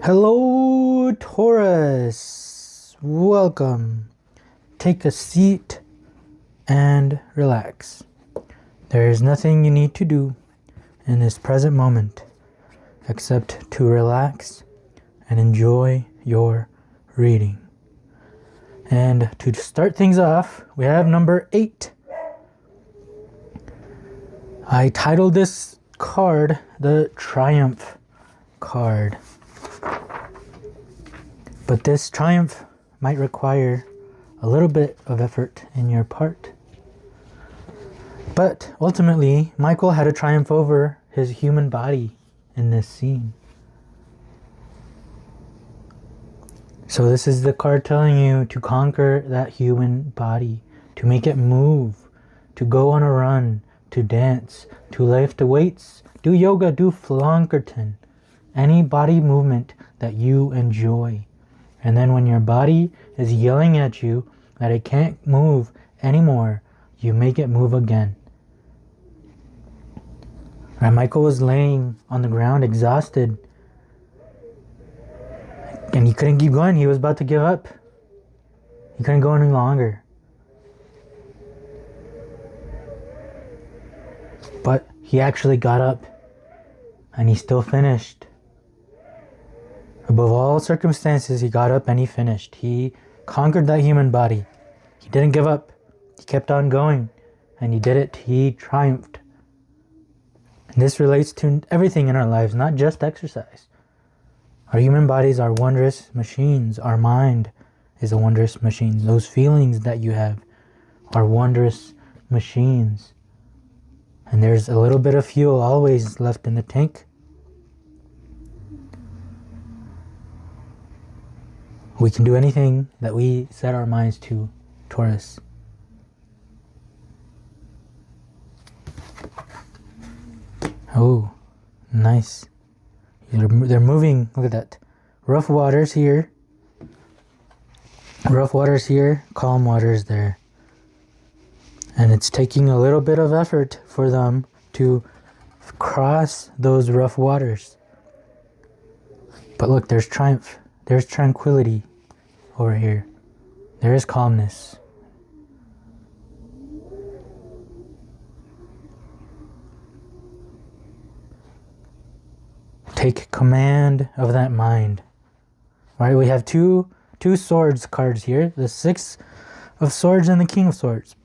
Hello, Taurus. Welcome. Take a seat and relax. There is nothing you need to do in this present moment except to relax and enjoy your reading. And to start things off, we have number 8. I titled this card the Triumph card. But this triumph might require a little bit of effort in your part. But ultimately, Michael had a triumph over his human body in this scene. So this is the card telling you to conquer that human body, to make it move, to go on a run, to dance, to lift weights, do yoga, do flonkerton, any body movement that you enjoy. And then when your body is yelling at you that it can't move anymore, you make it move again. And Michael was laying on the ground exhausted. And he couldn't keep going. He was about to give up. He couldn't go any longer. But he actually got up. And he still finished. Above all circumstances, he got up and he finished. He conquered that human body. He didn't give up. He kept on going. And he did it. He triumphed. And this relates to everything in our lives, not just exercise. Our human bodies are wondrous machines. Our mind is a wondrous machine. Those feelings that you have are wondrous machines. And there's a little bit of fuel always left in the tank. We can do anything that we set our minds to, Taurus. Oh, nice. They're moving. Look at that. Rough waters here. Rough waters here. Calm waters there. And it's taking a little bit of effort for them to cross those rough waters. But look, there's triumph. There's tranquility over here. There is calmness. Take command of that mind. All right, we have two swords cards here. The 6 of Swords and the King of Swords.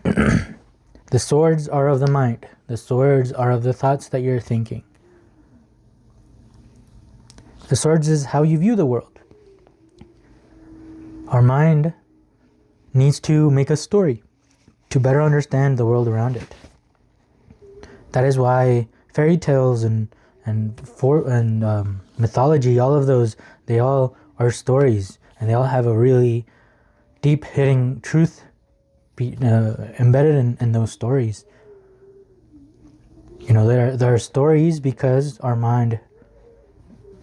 The swords are of the mind. The swords are of the thoughts that you're thinking. The swords is how you view the world. Our mind needs to make a story to better understand the world around it. That is why fairy tales and mythology, all of those, they all are stories, and they all have a really deep hitting truth embedded in those stories. You know, there are stories because our mind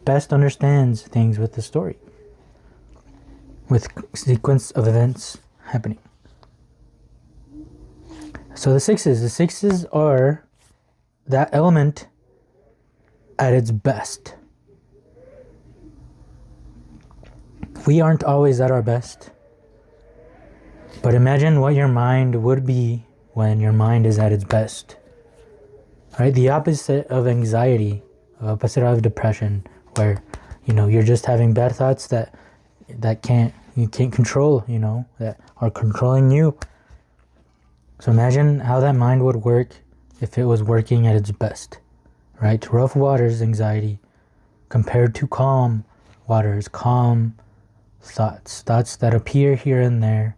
best understands things with the story, with sequence of events happening. So the sixes are that element at its best. We aren't always at our best, but imagine what your mind would be when your mind is at its best. Right? The opposite of anxiety, opposite of depression, where you're just having bad thoughts that you can't control, that are controlling you. So imagine how that mind would work if it was working at its best, right? Rough waters, anxiety, compared to calm waters, calm thoughts that appear here and there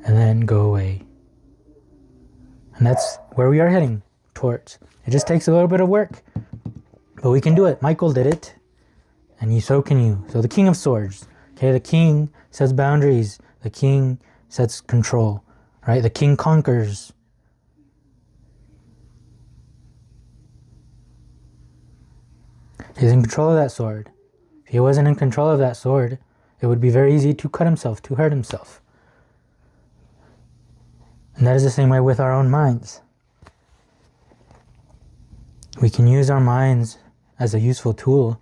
and then go away. And that's where we are heading towards. It just takes a little bit of work, but we can do it. Michael did it, and so can you. So the King of Swords. Okay, the king sets boundaries. The king sets control. Right? The king conquers. He's in control of that sword. If he wasn't in control of that sword, it would be very easy to cut himself, to hurt himself. And that is the same way with our own minds. We can use our minds as a useful tool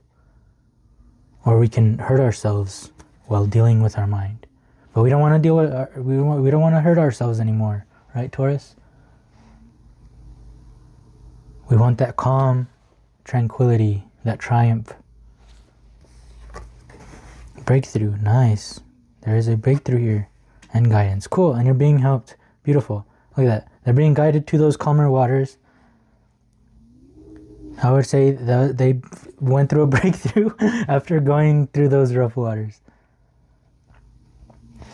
or we can hurt ourselves while dealing with our mind. But we don't want to deal with we don't want to hurt ourselves anymore, right, Taurus? We want that calm, tranquility, that triumph. Breakthrough, nice. There is a breakthrough here. And guidance, cool. And you're being helped, beautiful. Look at that. They're being guided to those calmer waters. I would say that they went through a breakthrough after going through those rough waters.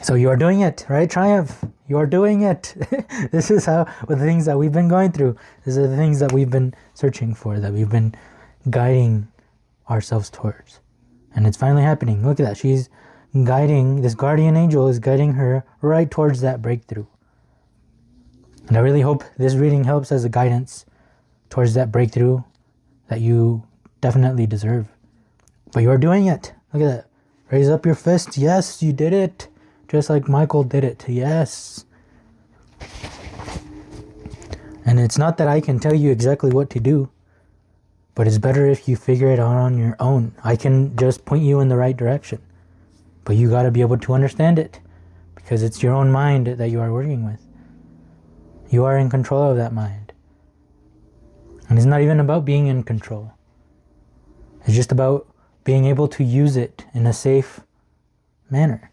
So you are doing it, right? Triumph. You are doing it. This is how, with the things that we've been going through. These are the things that we've been searching for, that we've been guiding ourselves towards. And it's finally happening. Look at that. She's guiding, this guardian angel is guiding her right towards that breakthrough. And I really hope this reading helps as a guidance towards that breakthrough that you definitely deserve. But you are doing it. Look at that. Raise up your fist. Yes, you did it. Just like Michael did it. Yes. And it's not that I can tell you exactly what to do, but it's better if you figure it out on your own. I can just point you in the right direction, but you got to be able to understand it, because it's your own mind that you are working with. You are in control of that mind. And it's not even about being in control. It's just about being able to use it in a safe manner.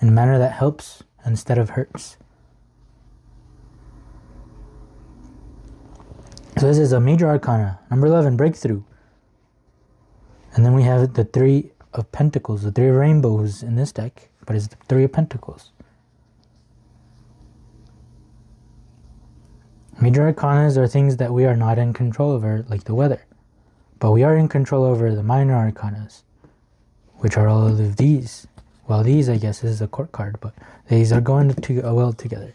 In a manner that helps instead of hurts. So this is a major arcana. Number 11, breakthrough. And then we have the 3 of pentacles, the 3 of rainbows in this deck, but it's the 3 of pentacles. Major arcanas are things that we are not in control over, like the weather. But we are in control over the minor arcanas, which are all of these. Well, these, I guess, is a court card, but these are going well together.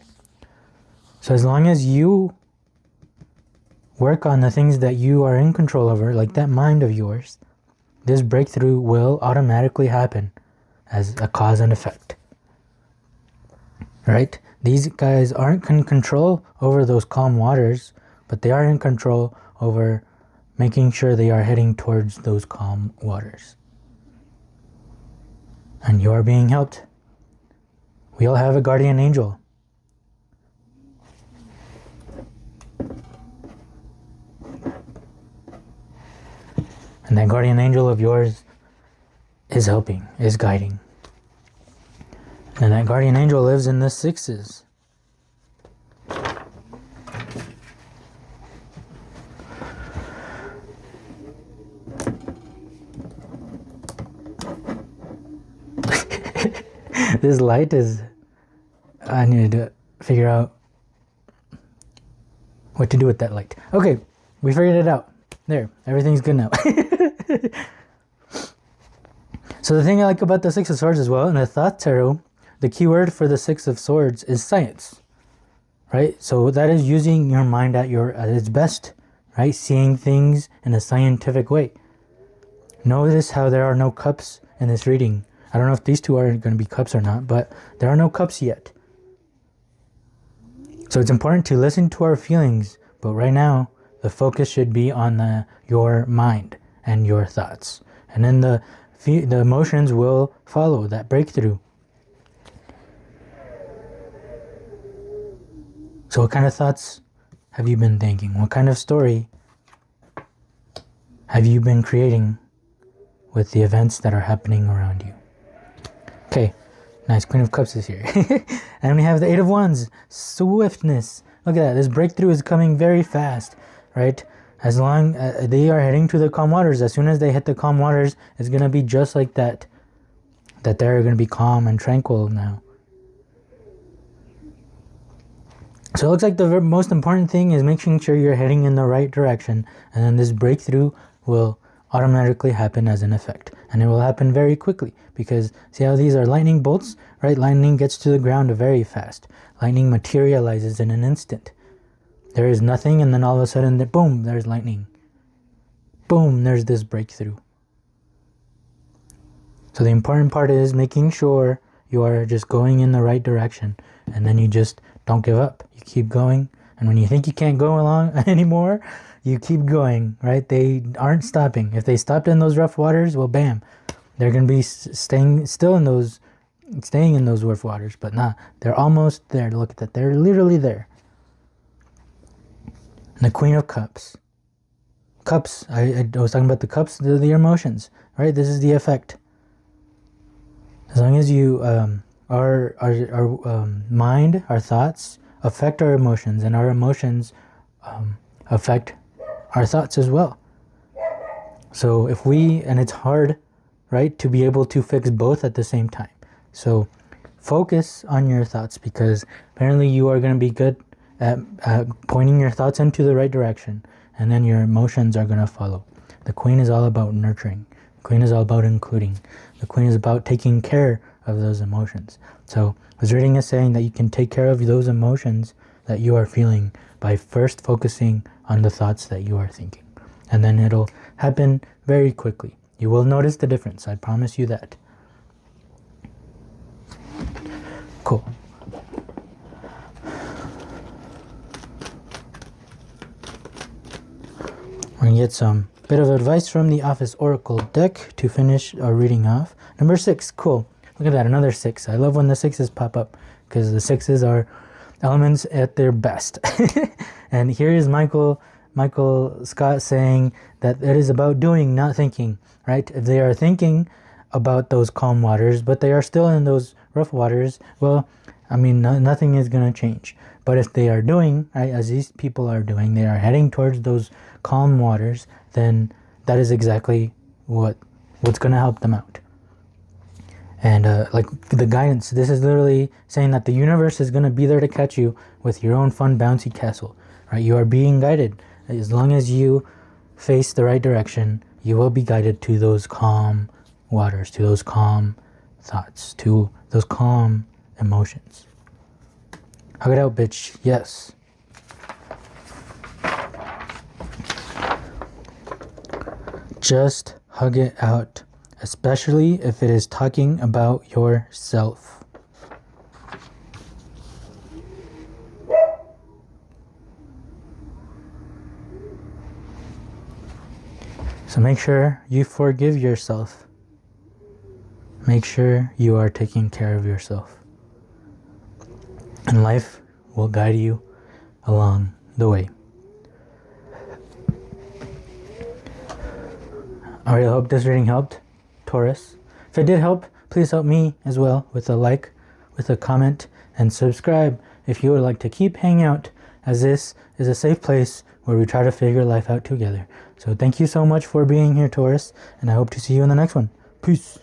So as long as you work on the things that you are in control over, like that mind of yours, this breakthrough will automatically happen as a cause and effect. Right? These guys aren't in control over those calm waters, but they are in control over making sure they are heading towards those calm waters. And you are being helped. We all have a guardian angel. And that guardian angel of yours is helping, is guiding. And that guardian angel lives in the 6s. This light is... I need to figure out what to do with that light. Okay, we figured it out. There, everything's good now. So the thing I like about the 6 of Swords as well, in the Thoth Tarot, the key word for the 6 of Swords is science. Right? So that is using your mind at its best. Right? Seeing things in a scientific way. Notice how there are no cups in this reading. I don't know if these two are going to be cups or not, but there are no cups yet. So it's important to listen to our feelings, but right now, the focus should be on your mind and your thoughts. And then the emotions will follow that breakthrough. So what kind of thoughts have you been thinking? What kind of story have you been creating with the events that are happening around you? Okay, nice. Queen of Cups is here. And we have the 8 of Wands. Swiftness. Look at that. This breakthrough is coming very fast, right? As long as they are heading to the calm waters. As soon as they hit the calm waters, it's going to be just like that. That they're going to be calm and tranquil now. So it looks like the most important thing is making sure you're heading in the right direction. And then this breakthrough will automatically happen as an effect. And it will happen very quickly. Because see how these are lightning bolts, right? Lightning gets to the ground very fast. Lightning materializes in an instant. There is nothing, and then all of a sudden, boom, there's lightning. Boom, there's this breakthrough. So the important part is making sure you are just going in the right direction. And then you just don't give up. You keep going. And when you think you can't go along anymore, you keep going, right? They aren't stopping. If they stopped in those rough waters, well, bam, they're going to be staying in those rough waters, but nah, they're almost there. Look at that. They're literally there. And the Queen of Cups. Cups. I was talking about the cups, the emotions, right? This is the effect. As long as you, our mind, our thoughts affect our emotions, and our emotions affect our thoughts as well. So if and it's hard, right, to be able to fix both at the same time. So focus on your thoughts, because apparently you are going to be good at pointing your thoughts into the right direction, and then your emotions are going to follow. The Queen is all about nurturing. The Queen is all about including. The Queen is about taking care of those emotions. So I was reading a saying that you can take care of those emotions that you are feeling by first focusing on the thoughts that you are thinking. And then it'll happen very quickly. You will notice the difference. I promise you that. Cool. We're going to get some bit of advice from the Office Oracle deck to finish our reading off. Number 6. Cool. Look at that. Another 6. I love when the 6s pop up, because the 6s are elements at their best. And here is Michael Scott saying that it is about doing, not thinking, right? If they are thinking about those calm waters, but they are still in those rough waters, well, I mean, nothing is going to change. But if they are doing, right, as these people are doing, they are heading towards those calm waters, then that is exactly what's going to help them out. And like the guidance, this is literally saying that the universe is going to be there to catch you with your own fun bouncy castle, right? You are being guided. As long as you face the right direction, you will be guided to those calm waters, to those calm thoughts, to those calm emotions. Hug it out, bitch. Yes. Just hug it out, especially if it is talking about yourself. So make sure you forgive yourself. Make sure you are taking care of yourself. And life will guide you along the way. Alright, I hope this reading helped, Taurus. If it did help, please help me as well with a like, with a comment, and subscribe if you would like to keep hanging out, as this is a safe place where we try to figure life out together. So thank you so much for being here, Taurus, and I hope to see you in the next one. Peace.